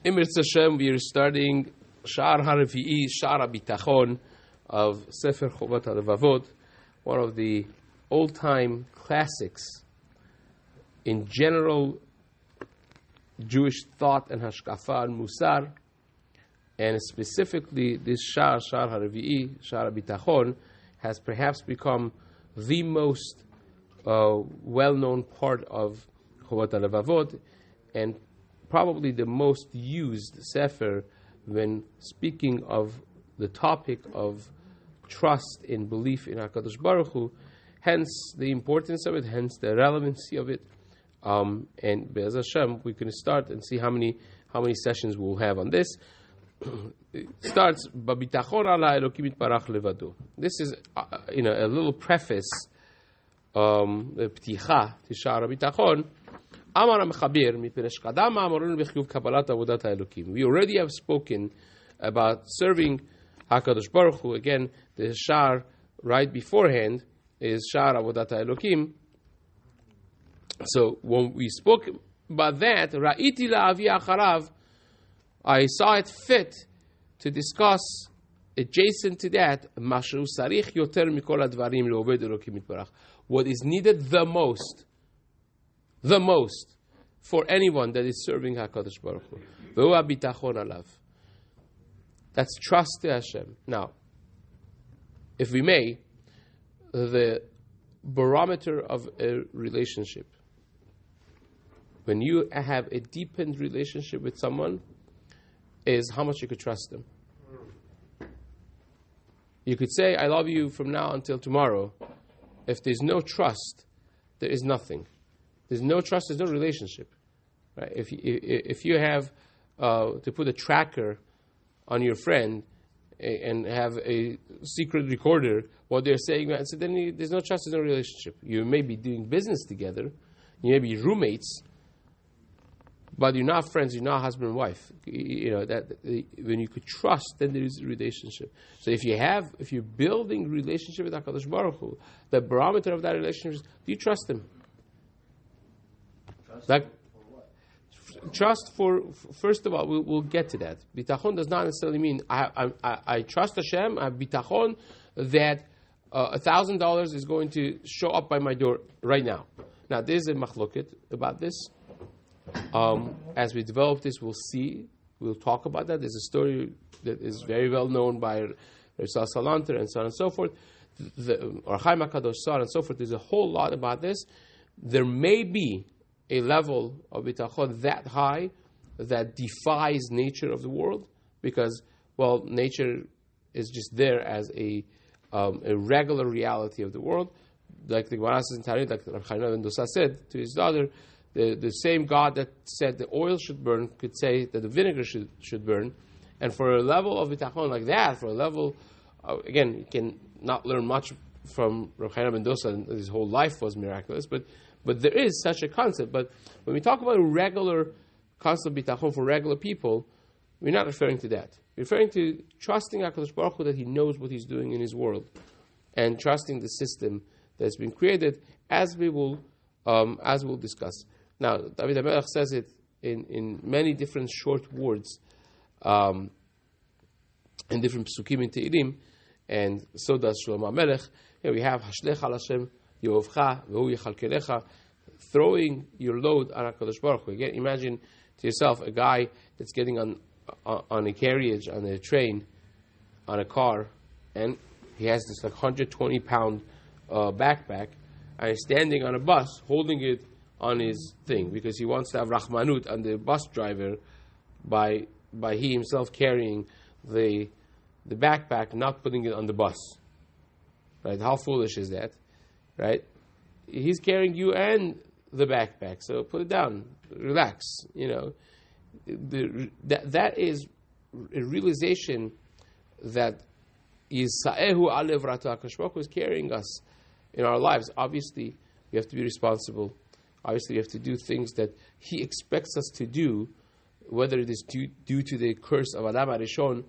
Imir Hashem, we are starting Shar HaBitachon of Sefer Chovot HaLevavot, one of the old-time classics in general Jewish thought and hashkafa and musar, and specifically this Shar HaBitachon, has perhaps become the most well-known part of Cholot HaLevavot, and probably the most used sefer when speaking of the topic of trust in belief in HaKadosh Baruch Hu, hence the importance of it, hence the relevancy of it. And Be'ez Hashem, we can start and see how many sessions we'll have on this. It starts bitachon ala Elokim itbarach levado. This is a little preface, the pticha to Shar HaBitachon. Amar HaMechabir mipnei shekadam ma'amorenu b'chiyuv kabbalat avodat ha'elokim. We already have spoken about serving HaKadosh Baruch Hu. Again, the Shar right beforehand is Shar avodat ha'elokim. So when we spoke about that, Ra'iti la'avi acharav, I saw it fit to discuss adjacent to that, Mashu sarich yoter mikol advarim le'oved Elokim itbarach. What is needed the most for anyone that is serving HaKadosh Baruch Hu. Ve'hu bitachon alav. That's trust to Hashem. Now, if we may, the barometer of a relationship, when you have a deepened relationship with someone, is how much you could trust them. You could say, I love you from now until tomorrow. If there's no trust, there is nothing. There's no trust, there's no relationship. Right? If you have to put a tracker on your friend and have a secret recorder, what they're saying, so then there's no trust, there's no relationship. You may be doing business together, you may be roommates, but you're not friends, you're not husband and wife. When you could trust, then there is a relationship. So if you're building relationship with HaKadosh Baruch Hu, the barometer of that relationship is, do you trust him? Trust for first of all, we'll get to that. Bitachon does not necessarily mean I trust Hashem, I have bitachon that $1,000 is going to show up by my door right now. Now there's a machloket about this. As we develop this, we'll talk about that. There's a story that is very well known by Rav Salanter and so on and so forth. Or Chaim HaKadosh, so on and so forth. There's a whole lot about this. There may be a level of bitachon that high that defies nature of the world, because, well, nature is just there as a regular reality of the world. Like the Gemara says in Tanit, like Rabbi Shlomo Yisraeli said to his daughter, the same God that said the oil should burn could say that the vinegar should burn. And for a level of bitachon like that, for a level, again, you can not learn much from Rabbi Shlomo Yisraeli, his whole life was miraculous, but there is such a concept. But when we talk about a regular concept of bitachon for regular people, we're not referring to that. We're referring to trusting HaKadosh Baruch Hu that He knows what He's doing in His world, and trusting the system that's been created, as we'll discuss. Now, David HaMelech says it in many different short words, in different psukim in Te'ilim, and so does Shlomo HaMelech. Here we have Hashlech al Hashem Yehovcha V'hu Yechalkelecha, throwing your load on HaKadosh Baruch Hu. Again, imagine to yourself a guy that's getting on a carriage, on a train, on a car, and he has this 120-pound backpack, and he's standing on a bus holding it on his thing, because he wants to have Rahmanut on the bus driver by he himself carrying the backpack, not putting it on the bus. Right? How foolish is that? Right? He's carrying you and the backpack, so put it down, relax. That is a realization that Yisaehu Alev Ratu HaKadosh Baruch Hu is carrying us in our lives. Obviously, we have to be responsible. Obviously, we have to do things that He expects us to do, whether it is due to the curse of Adam HaRishon,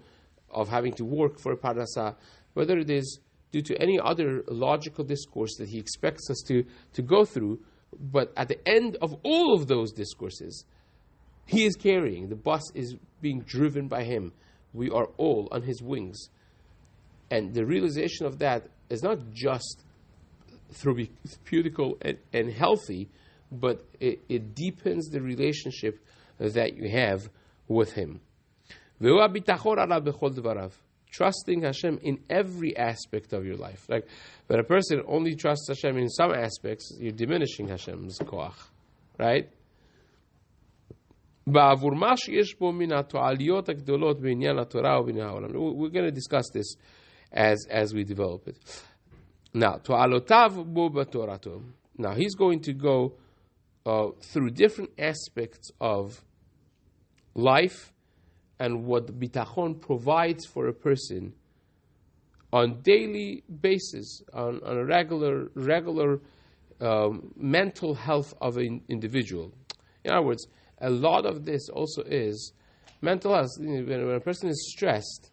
of having to work for a parnasah, whether it is due to any other logical discourse that He expects us to go through. But at the end of all of those discourses, He is carrying. The bus is being driven by him. We are all on his wings. And the realization of that is not just therapeutical and healthy, but it deepens the relationship that you have with him. Trusting Hashem in every aspect of your life. Like, when a person only trusts Hashem in some aspects, you're diminishing Hashem's koach, right? We're going to discuss this as we develop it. Now, now he's going to go through different aspects of life and what bitachon provides for a person on daily basis, on a regular mental health of an individual. In other words, a lot of this also is mental health. When a person is stressed,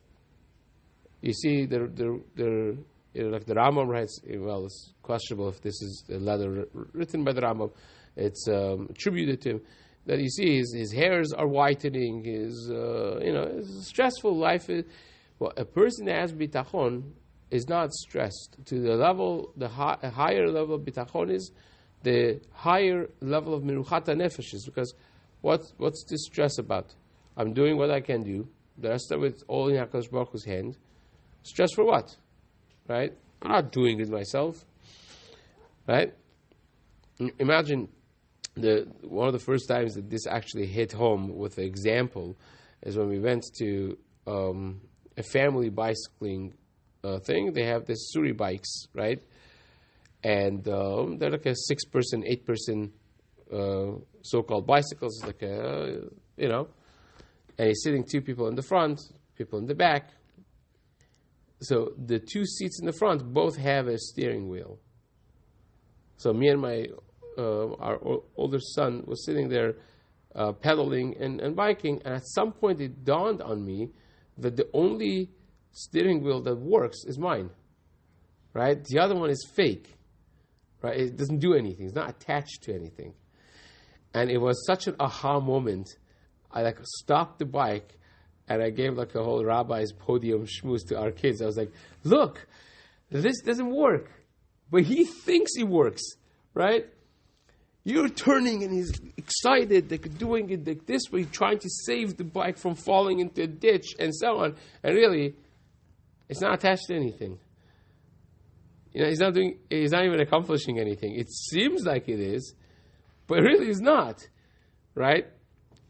you see, like the Rambam writes, well, it's questionable if this is a letter written by the Rambam, it's attributed to him, that you see his hairs are whitening, his stressful life. Well, a person that has bitachon is not stressed. To the level, a higher level of bitachon is, the higher level of miruchat nefesh is, because what's this stress about? I'm doing what I can do. The rest of it's all in HaKadosh Baruch Hu's hand. Stress for what? Right? I'm not doing it myself. Right? Imagine one of the first times that this actually hit home with the example is when we went to a family bicycling thing. They have this Suri bikes, right? And they're like a 6-person, 8-person so-called bicycles, like and he's sitting 2 people in the front, people in the back. So the 2 seats in the front both have a steering wheel. So me and our older son was sitting there pedaling and biking, and at some point it dawned on me that the only steering wheel that works is mine, right? The other one is fake, right? It doesn't do anything. It's not attached to anything. And it was such an aha moment. I stopped the bike and I gave a whole rabbi's podium shmooze to our kids. I was like, look, this doesn't work. But he thinks it works, right? You're turning and he's excited, doing it like this, but he's trying to save the bike from falling into a ditch and so on. And really, it's not attached to anything. He's not even accomplishing anything. It seems like it is, but it really is not, right?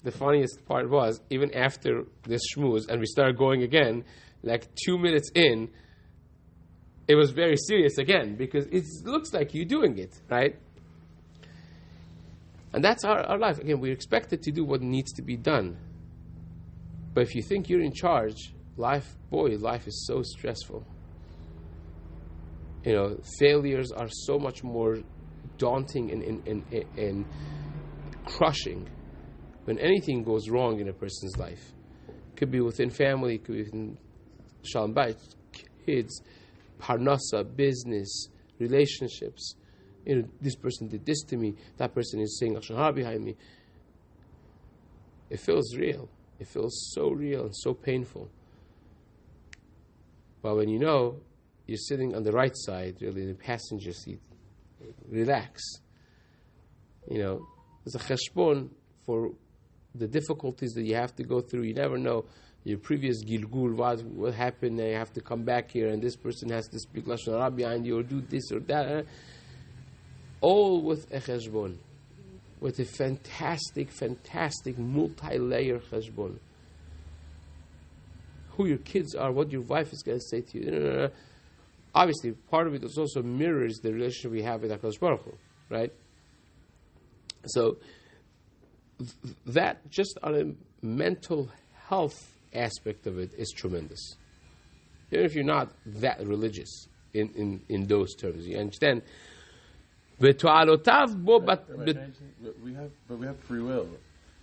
The funniest part was, even after this shmooze, and we started going again, 2 minutes in, it was very serious again, because it looks like you're doing it, right? And that's our life. Again, we're expected to do what needs to be done. But if you think you're in charge, life is so stressful. Failures are so much more daunting and crushing when anything goes wrong in a person's life. It could be within family, it could be within shalom bayit, kids, parnasa, business, relationships. This person did this to me, that person is saying lashon hara behind me. It feels real. It feels so real and so painful. But when you're sitting on the right side, really in the passenger seat, relax. There's a cheshbon for the difficulties that you have to go through. You never know your previous gilgul, what happened, and you have to come back here, and this person has to speak lashon hara behind you, or do this or that. All with a cheshbon, with a fantastic, multi-layer cheshbon. Who your kids are, what your wife is going to say to you. Obviously, part of it also mirrors the relationship we have with HaKadosh Baruch Hu, right? So, that just on a mental health aspect of it is tremendous. Even if you're not that religious in those terms, you understand. But we have free will.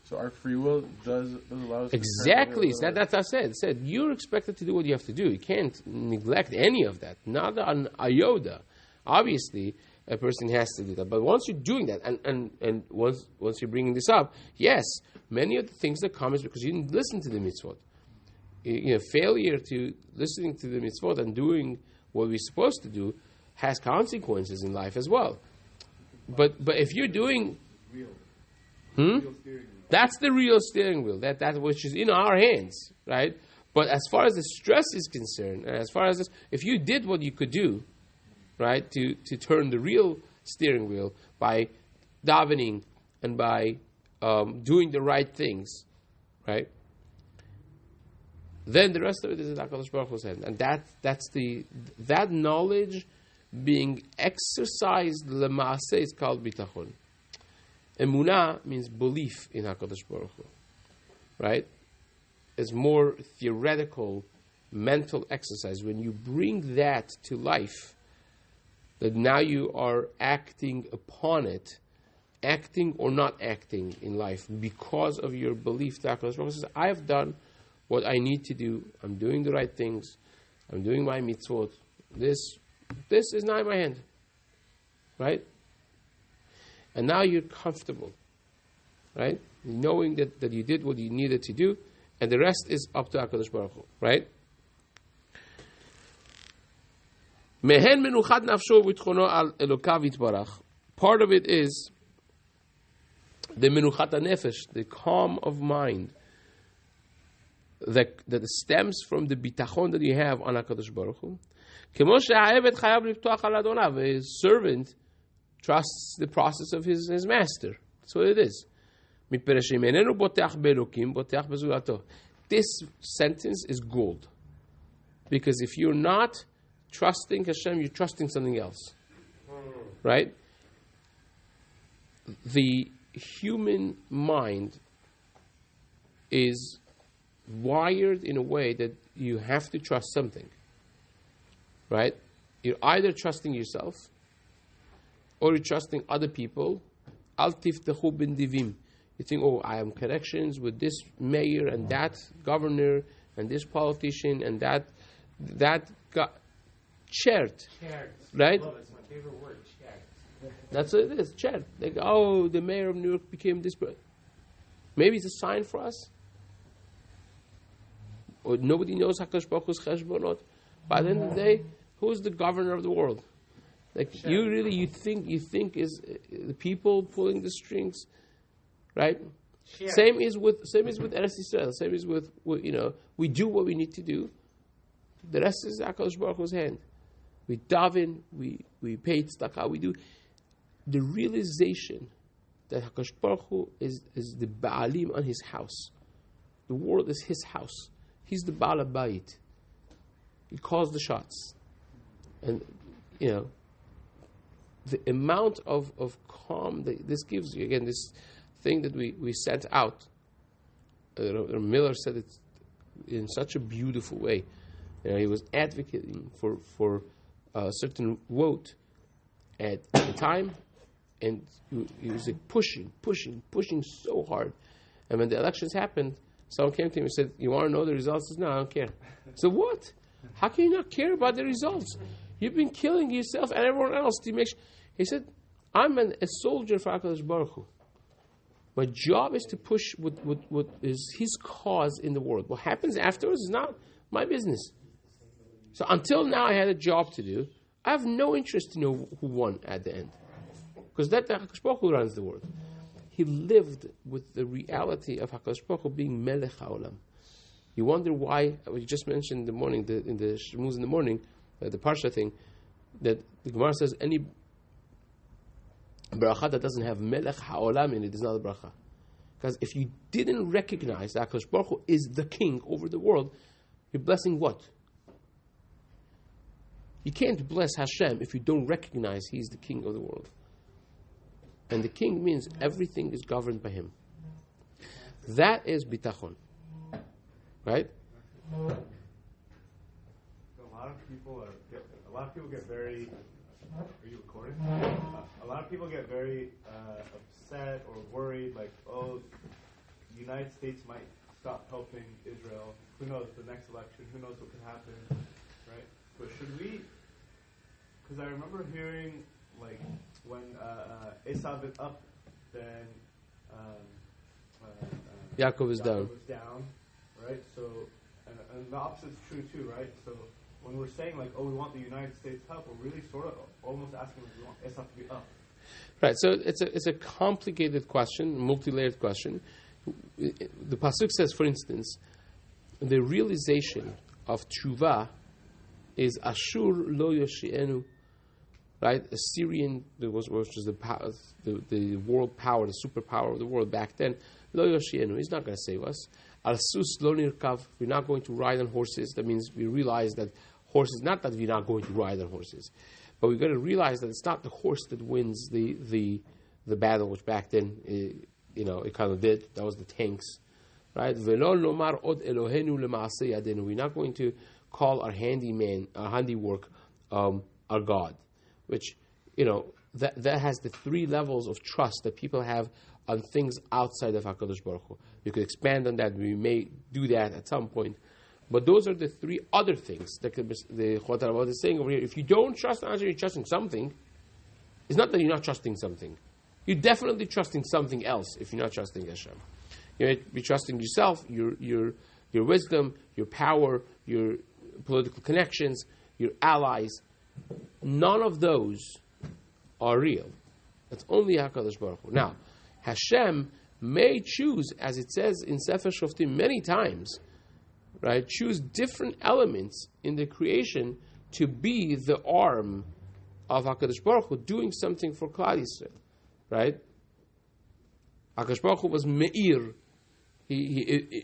So our free will does allow us exactly. So that's what I said. It said you're expected to do what you have to do. You can't neglect any of that. Not an iota. Obviously, a person has to do that. But once you're doing that, and once you're bringing this up, yes, many of the things that come is because you didn't listen to the mitzvot. Failure to listening to the mitzvot and doing what we're supposed to do has consequences in life as well. But if you're doing, that's the real steering wheel. That which is in our hands, right? But as far as the stress is concerned, and as far as this, if you did what you could do, right, to turn the real steering wheel by davening and by doing the right things, right, then the rest of it is in HaKadosh Baruch Hu's hand. And that knowledge being exercised lemaaseh is called bitachon. Emunah means belief in HaKadosh Baruch Hu, right? It's more theoretical, mental exercise. When you bring that to life, that now you are acting upon it, acting or not acting in life because of your belief that HaKadosh Baruch Hu says, I have done what I need to do. I'm doing the right things. I'm doing my mitzvot. This is not in my hand, right? And now you're comfortable, right? Knowing that you did what you needed to do, and the rest is up to HaKadosh Baruch Hu, right? Mehen menuchat nafsho v'tchono al Elokav yitbarach. Part of it is the menuchat nefesh, the calm of mind, that stems from the bitachon that you have on HaKadosh Baruch Hu. Kemo she'ha'eved chayav liftoach al adonav. A servant trusts the process of his master. That's what it is. This sentence is gold. Because if you're not trusting Hashem, you're trusting something else. Right? The human mind is wired in a way that you have to trust something. Right? You're either trusting yourself or you're trusting other people. Al tiftachu bin divim. You think, I have connections with this mayor and that governor and this politician and that chert. Right? Love it. It's my favorite word, chert. That's what it is, chert. Like, the mayor of New York became this person. Maybe it's a sign for us. Or nobody knows HaKadosh Baruch Hu's cheshbonot. By the end of the day, who's the governor of the world? Like, sure. You think is the people pulling the strings, right? Sure. Same is with Eretz Yisrael. Same is with we do what we need to do. The rest is HaKadosh Baruch Hu's hand. We daven, we pay tzedakah, we do. The realization that HaKadosh Baruch Hu is the Baalim on his house. The world is his house. He's the Baal Bayit. He calls the shots. And, the amount of calm that this gives you, again, this thing that we sent out, Miller said it in such a beautiful way. He was advocating for a certain vote at the time, and he was like pushing so hard. And when the elections happened, someone came to him and said, "You want to know the results?" He said, "No, I don't care." So what? How can you not care about the results? You've been killing yourself and everyone else to make sure. He said, I'm a soldier for HaKadosh Baruch Hu. My job is to push what is his cause in the world. What happens afterwards is not my business. So until now I had a job to do. I have no interest to know who won at the end. Because that HaKadosh Baruch Hu runs the world. He lived with the reality of HaKadosh Baruch Hu being Melech HaOlam. You wonder why, we just mentioned in the morning, in the Shmuz in the morning, the Parsha thing, that the Gemara says any bracha that doesn't have Melech HaOlam in it is not a bracha. Because if you didn't recognize that HaKadosh Baruch Hu is the king over the world, you're blessing what? You can't bless Hashem if you don't recognize He's the king of the world. And the king means everything is governed by Him. That is bitachon. Right? A lot of people get very. Are you recording? A lot of people get very upset or worried, like, the United States might stop helping Israel. Who knows? The next election, who knows what could happen, right? But should we? Because I remember hearing like when Esav is up, then Yaakov is down. Right? So, and the opposite is true too, right? So, when we're saying like, oh, we want the United States help, we're really sort of almost asking if we want Esav to be up. Right. So it's a complicated question, multi-layered question. The pasuk says, for instance, the realization of tshuva is Ashur lo yoshienu, right? Assyrian, which was the world power, the superpower of the world back then. Lo yoshienu, he's not going to save us. Al-sus lo nirkav, we're not going to ride on horses. That means we realize that horses, not that we're not going to ride on horses, but we've got to realize that it's not the horse that wins the battle, which back then, it kind of did. That was the tanks, right? Velo lomar od Elohenu lemaaseh yadenu. We're not going to call our handiwork, our God, which, that has the three levels of trust that people have on things outside of HaKadosh Baruch Hu. You could expand on that. We may do that at some point. But those are the three other things that the Cholot HaLevavot is saying over here. If you don't trust Hashem, you're trusting something. It's not that you're not trusting something. You're definitely trusting something else if you're not trusting Hashem. You might be trusting yourself, your wisdom, your power, your political connections, your allies. None of those are real. It's only HaKadosh Baruch Hu. Now, Hashem may choose, as it says in Sefer Shoftim many times, right, choose different elements in the creation to be the arm of HaKadosh Baruch Hu doing something for Klal Yisrael, right? HaKadosh Baruch Hu was Meir. He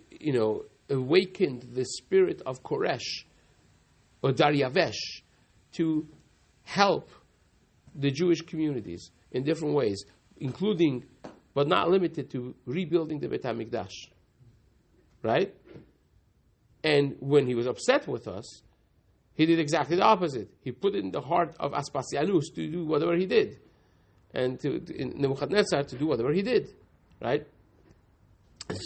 awakened the spirit of Koresh or Daryavesh to help the Jewish communities in different ways, including, but not limited to, rebuilding the Beit HaMikdash, right? And when he was upset with us, he did exactly the opposite. He put it in the heart of Aspasianus to do whatever he did, and in Nebuchadnezzar to do whatever he did, right?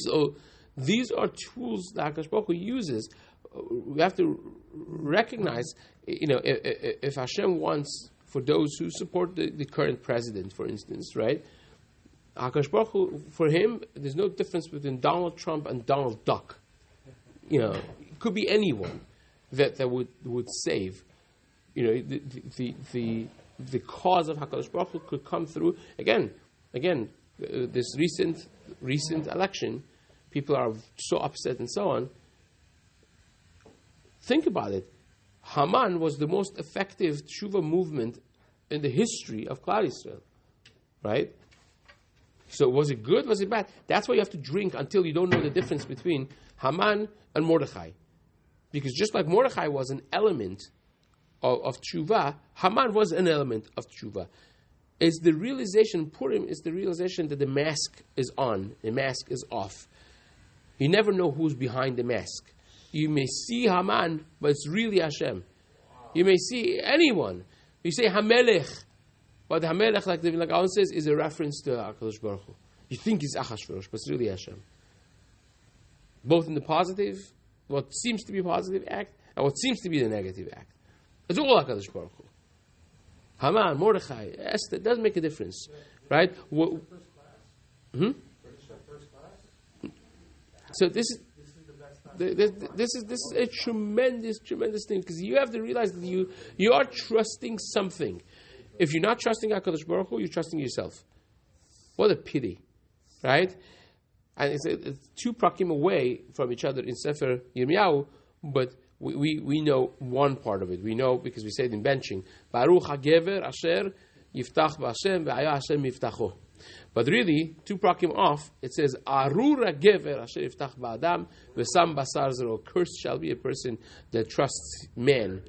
So these are tools that HaKadosh Baruch Hu uses. We have to recognize, if Hashem wants, for those who support the current president, for instance, right? HaKadosh Baruch Hu, for him, there's no difference between Donald Trump and Donald Duck. It could be anyone that would save. The cause of HaKadosh Baruch Hu could come through. Again, this recent election, people are so upset and so on. Think about it. Haman was the most effective tshuva movement in the history of Klal Yisrael, right? So was it good? Was it bad? That's why you have to drink until you don't know the difference between Haman and Mordechai. Because just like Mordechai was an element of tshuva, Haman was an element of tshuva. It's the realization, Purim is the realization that the mask is on, the mask is off. You never know who's behind the mask. You may see Haman, but it's really Hashem. You may see anyone. You say Hamelech, but Hamelech, like Alan says, is a reference to HaKadosh Baruch Hu. You think it's Achashverosh, but it's really Hashem. Both in the positive, what seems to be a positive act, and what seems to be the negative act. It's all HaKadosh Baruch Hu. Haman, Mordechai, Esther, it doesn't make a difference, right? So this is a tremendous thing, because you have to realize that you are trusting something. If you're not trusting HaKadosh Baruch Hu, you're trusting yourself. What a pity, right? And it's two prakim away from each other in Sefer Yirmiyahu, but we know one part of it. We know because we say it in benching. Baruch HaGever Asher Yiftach B'Hashem Ve'aya Hashem Yiftacho. But really, two prakim off, it says, Arur HaGever Asher Yiftach Ba'Adam V'Sam Basar Zero. Cursed shall be a person that trusts man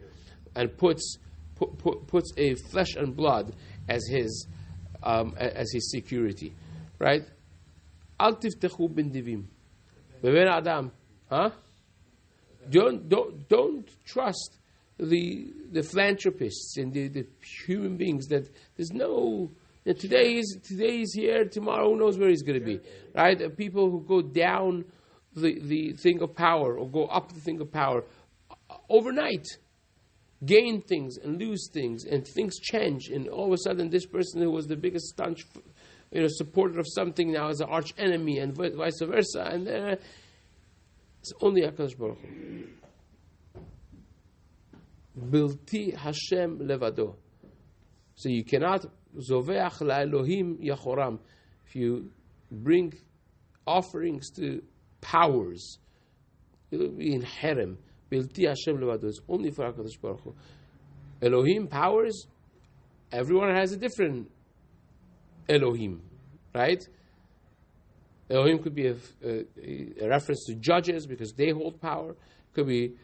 and puts a flesh and blood as his security, right? Al tiftechu b'nedivim. B'ben Adam, Don't trust the philanthropists and the human beings that there's no. Today is here. Tomorrow, who knows where he's going to be, right? People who go down the thing of power or go up the thing of power overnight. gain things and lose things, and things change, and all of a sudden this person who was the biggest staunch supporter of something now is an arch enemy, and vice versa, and it's only HaKadosh Baruch Hu. Bilti Hashem levado. So you cannot zoveach la'elohim yachoram. If you bring offerings to powers, it'll be in harem. Bilti Hashem levado. It's only for HaKadosh Baruch Hu. Elohim, powers, everyone has a different Elohim, right? Elohim could be a reference to judges because they hold power. Could be,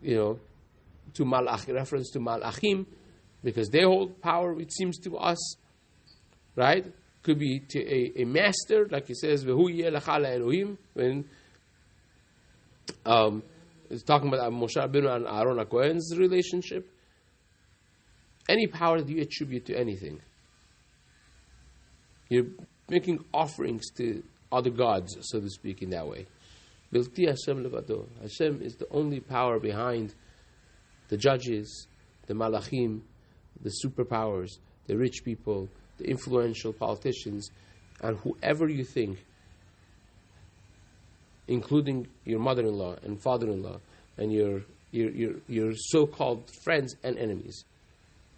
to Malach, reference to Malachim because they hold power, it seems to us, right? Could be to a master, like he says, V'hu yeh lecha la'Elohim, when it's talking about Moshe Rabbeinu and Aaron HaKohen's relationship. Any power that you attribute to anything, you're making offerings to other gods, so to speak, in that way. Bilti Hashem levado. Hashem is the only power behind the judges, the malachim, the superpowers, the rich people, the influential politicians, and whoever you think, including your mother-in-law and father-in-law and your so-called friends and enemies.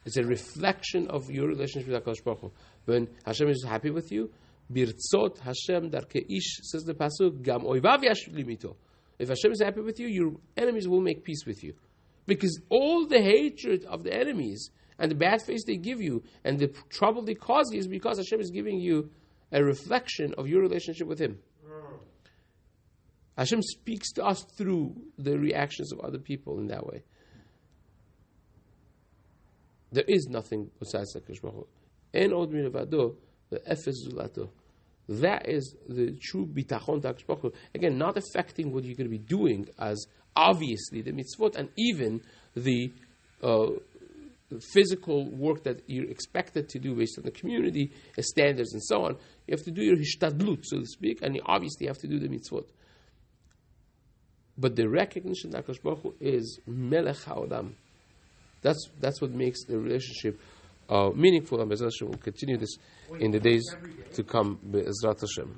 It's a reflection of your relationship with HaKadosh Baruch Hu. When Hashem is happy with you, Birtzot Hashem darke ish, says the pasuk, Gam oivav yashvili mito. If Hashem is happy with you, your enemies will make peace with you. Because all the hatred of the enemies and the bad face they give you and the trouble they cause you is because Hashem is giving you a reflection of your relationship with Him. Hashem speaks to us through the reactions of other people in that way. There is nothing besides HaKadosh Baruch Hu. En od milevado ve'efes zulato. That is the true bitachon to HaKadosh Baruch Hu. Again, not affecting what you're going to be doing as obviously the mitzvot and even the physical work that you're expected to do based on the community standards and so on. You have to do your hishtadlut, so to speak, and you obviously have to do the mitzvot. But the recognition that HaKadosh Baruch Hu is melech haolam. That's what makes the relationship meaningful, and Be'ezrat Hashem will continue this in the days to come. Be'ezrat Hashem.